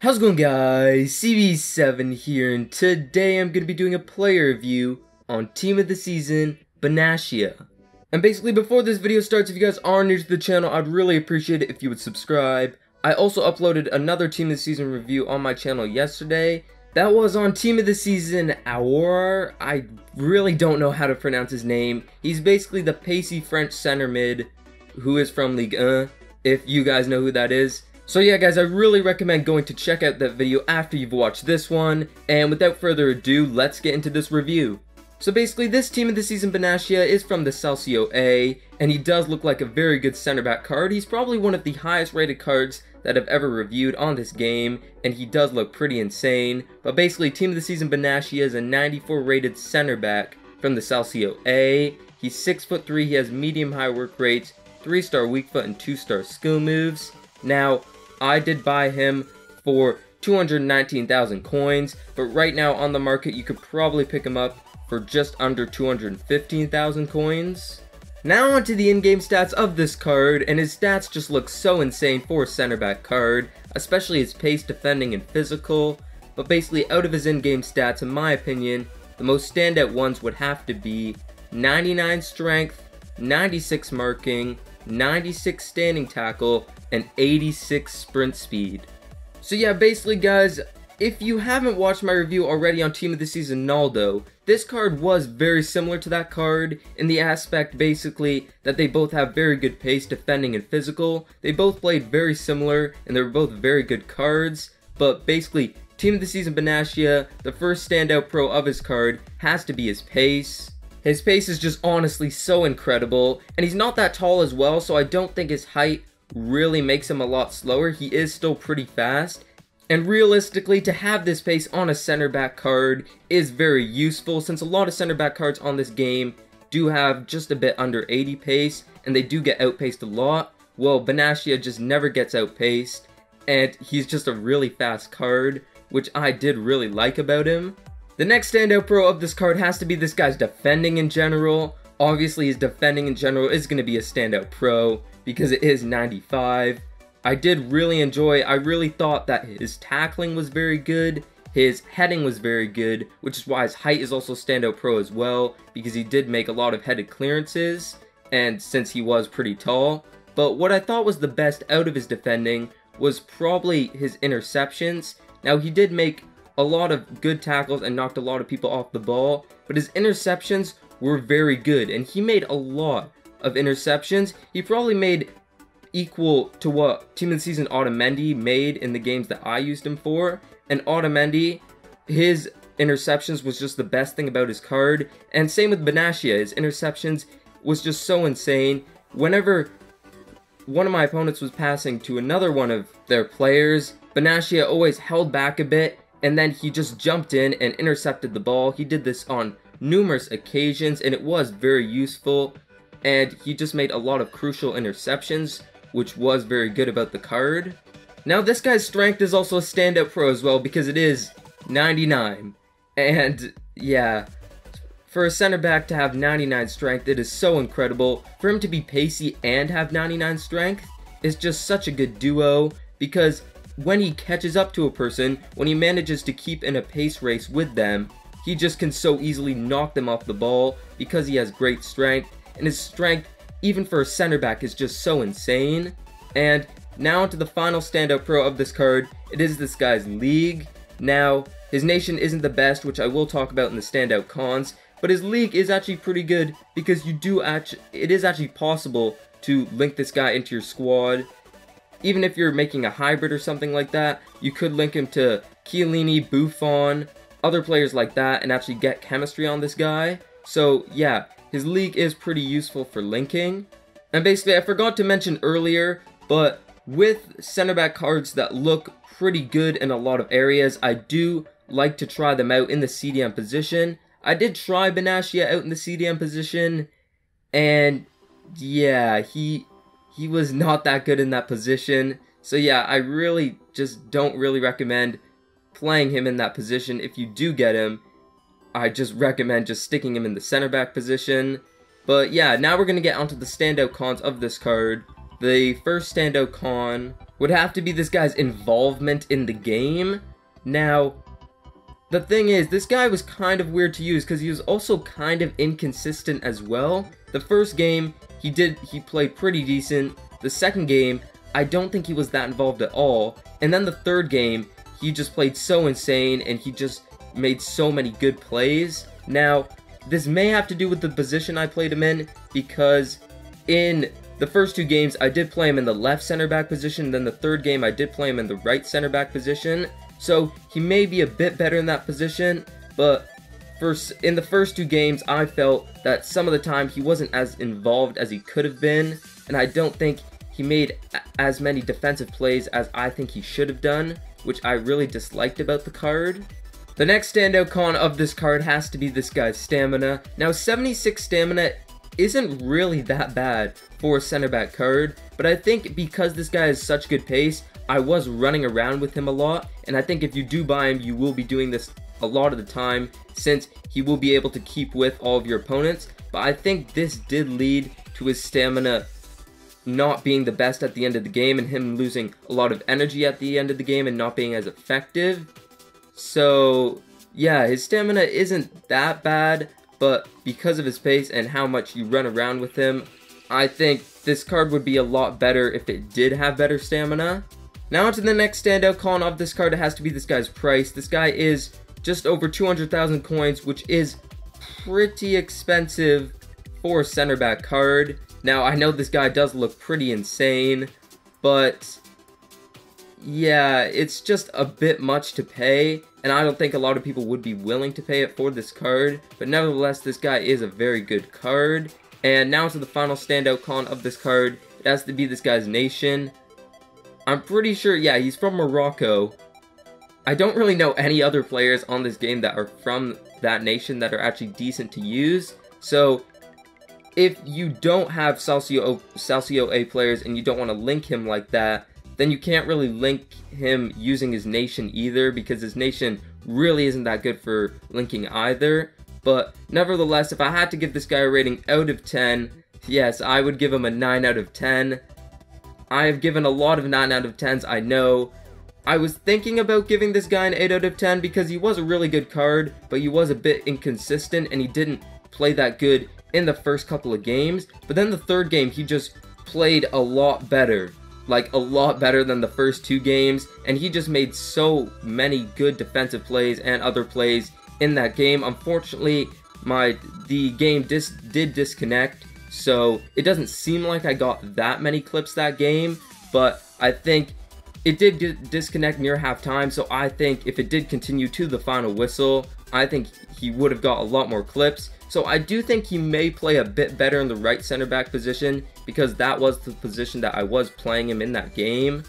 How's it going, guys? CB7 here, and today I'm going to be doing a player review on Team of the Season, Benatia. And basically, before this video starts, if you guys are new to the channel, I'd really appreciate it if you would subscribe. I also uploaded another Team of the Season review on my channel yesterday. That was on Team of the Season Aouar. I really don't know how to pronounce his name. He's basically the pacey French center mid who is from Ligue 1, if you guys know who that is. So yeah, guys, I really recommend going to check out that video after you've watched this one, and without further ado, let's get into this review. So basically, this Team of the Season Benatia is from the Calcio A, and he does look like a very good center back card. He's probably one of the highest rated cards that I've ever reviewed on this game, and he does look pretty insane. But basically, Team of the Season Benatia is a 94 rated center back from the Calcio A. He's 6'3", he has medium high work rates, 3-star weak foot and 2-star skill moves. Now, I did buy him for 219,000 coins, but right now on the market you could probably pick him up for just under 215,000 coins. Now onto the in-game stats of this card, and his stats just look so insane for a center back card, especially his pace, defending, and physical. But basically, out of his in-game stats, in my opinion, the most standout ones would have to be 99 strength, 96 marking, 96 standing tackle, and 86 sprint speed. So yeah, basically guys, if you haven't watched my review already on Team of the Season Naldo, this card was very similar to that card in the aspect basically that they both have very good pace, defending, and physical. They both played very similar and they were both very good cards, but basically Team of the Season Benatia, the first standout pro of his card has to be his pace. His pace is just honestly so incredible, and he's not that tall as well, so I don't think his height really makes him a lot slower. He is still pretty fast, and realistically, to have this pace on a center back card is very useful, since a lot of center back cards on this game do have just a bit under 80 pace, and they do get outpaced a lot. Well, Benatia just never gets outpaced, and he's just a really fast card, which I did really like about him. The next standout pro of this card has to be this guy's defending in general. Obviously, his defending in general is going to be a standout pro because it is 95. I really thought that his tackling was very good, his heading was very good, which is why his height is also standout pro as well, because he did make a lot of headed clearances, and since he was pretty tall. But what I thought was the best out of his defending was probably his interceptions. Now, he did make a lot of good tackles and knocked a lot of people off the ball, but his interceptions were very good, and he made a lot of interceptions. He probably made equal to what Team of the Season Otamendi made in the games that I used him for, and Otamendi, his interceptions was just the best thing about his card, and same with Benatia. His interceptions was just so insane. Whenever one of my opponents was passing to another one of their players, Benatia always held back a bit, and then he just jumped in and intercepted the ball. He did this on numerous occasions, and it was very useful, and he just made a lot of crucial interceptions, which was very good about the card. Now, this guy's strength is also a standout pro as well, because it is 99, and yeah, for a center back to have 99 strength, it is so incredible. For him to be pacey and have 99 strength is just such a good duo, because when he catches up to a person, when he manages to keep in a pace race with them, he just can so easily knock them off the ball because he has great strength, and his strength, even for a center back, is just so insane. And now onto the final standout pro of this card, it is this guy's league. Now, his nation isn't the best, which I will talk about in the standout cons, but his league is actually pretty good because it is actually possible to link this guy into your squad. Even if you're making a hybrid or something like that, you could link him to Chiellini, Buffon, other players like that, and actually get chemistry on this guy. So yeah, his league is pretty useful for linking. And basically, I forgot to mention earlier, but with center back cards that look pretty good in a lot of areas, I do like to try them out in the CDM position. I did try Benatia out in the CDM position, and yeah, he was not that good in that position. So yeah, I really just don't really recommend playing him in that position. If you do get him, I just recommend just sticking him in the center back position. But yeah, now we're going to get onto the standout cons of this card. The first standout con would have to be this guy's involvement in the game. Now, the thing is, this guy was kind of weird to use because he was also kind of inconsistent as well. The first game, he played pretty decent. The second game, I don't think he was that involved at all. And then the third game, he just played so insane and he just made so many good plays. Now, this may have to do with the position I played him in, because in the first 2 games, I did play him in the left center back position. Then the third game, I did play him in the right center back position. So he may be a bit better in that position, but in the first 2 games, I felt that some of the time he wasn't as involved as he could have been, and I don't think he made as many defensive plays as I think he should have done, which I really disliked about the card. The next standout con of this card has to be this guy's stamina. Now, 76 stamina isn't really that bad for a center back card, but I think because this guy has such good pace, I was running around with him a lot, and I think if you do buy him, you will be doing this a lot of the time, since he will be able to keep with all of your opponents. But I think this did lead to his stamina not being the best at the end of the game, and him losing a lot of energy at the end of the game and not being as effective. So yeah, his stamina isn't that bad, but because of his pace and how much you run around with him, I think this card would be a lot better if it did have better stamina. Now onto the next standout con of this card. It has to be this guy's price. This guy is just over 200,000 coins, which is pretty expensive for a center back card. Now, I know this guy does look pretty insane, but yeah, it's just a bit much to pay, and I don't think a lot of people would be willing to pay it for this card. But nevertheless, this guy is a very good card. And now to the final standout con of this card. It has to be this guy's nation. I'm pretty sure, yeah, he's from Morocco. I don't really know any other players on this game that are from that nation that are actually decent to use. So if you don't have Salcio A players and you don't want to link him like that, then you can't really link him using his nation either, because his nation really isn't that good for linking either. But nevertheless, if I had to give this guy a rating out of 10, yes, I would give him a 9 out of 10. I have given a lot of 9 out of 10s, I know. I was thinking about giving this guy an 8 out of 10 because he was a really good card, but he was a bit inconsistent and he didn't play that good in the first couple of games. But then the third game, he just played a lot better. Like, a lot better than the first 2 games, and he just made so many good defensive plays and other plays in that game. Unfortunately, the game did disconnect, so it doesn't seem like I got that many clips that game, but I think it did disconnect near halftime, so I think if it did continue to the final whistle, I think he would have got a lot more clips. So I do think he may play a bit better in the right center back position, because that was the position that I was playing him in that game.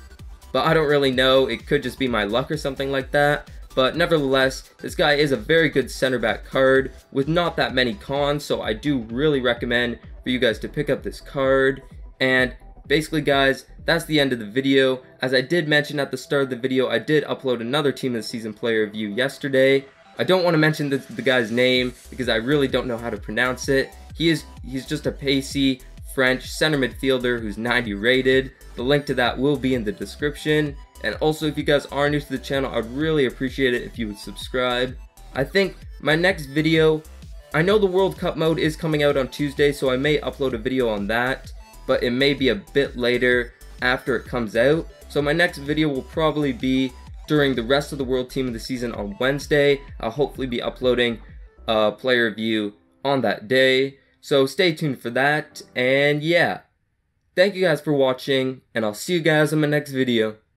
But I don't really know, it could just be my luck or something like that. But nevertheless, this guy is a very good center back card with not that many cons, so I do really recommend for you guys to pick up this card. And basically guys, that's the end of the video. As I did mention at the start of the video, I did upload another Team of the Season player review yesterday. I don't want to mention the guy's name because I really don't know how to pronounce it. He's just a pacey French center midfielder who's 90 rated. The link to that will be in the description. And also, if you guys are new to the channel, I'd really appreciate it if you would subscribe. I think my next video, I know the World Cup mode is coming out on Tuesday, so I may upload a video on that, but it may be a bit later after it comes out. So my next video will probably be during the rest of the World Team of the Season on Wednesday. I'll hopefully be uploading a player review on that day. So stay tuned for that, and yeah. Thank you guys for watching, and I'll see you guys in my next video.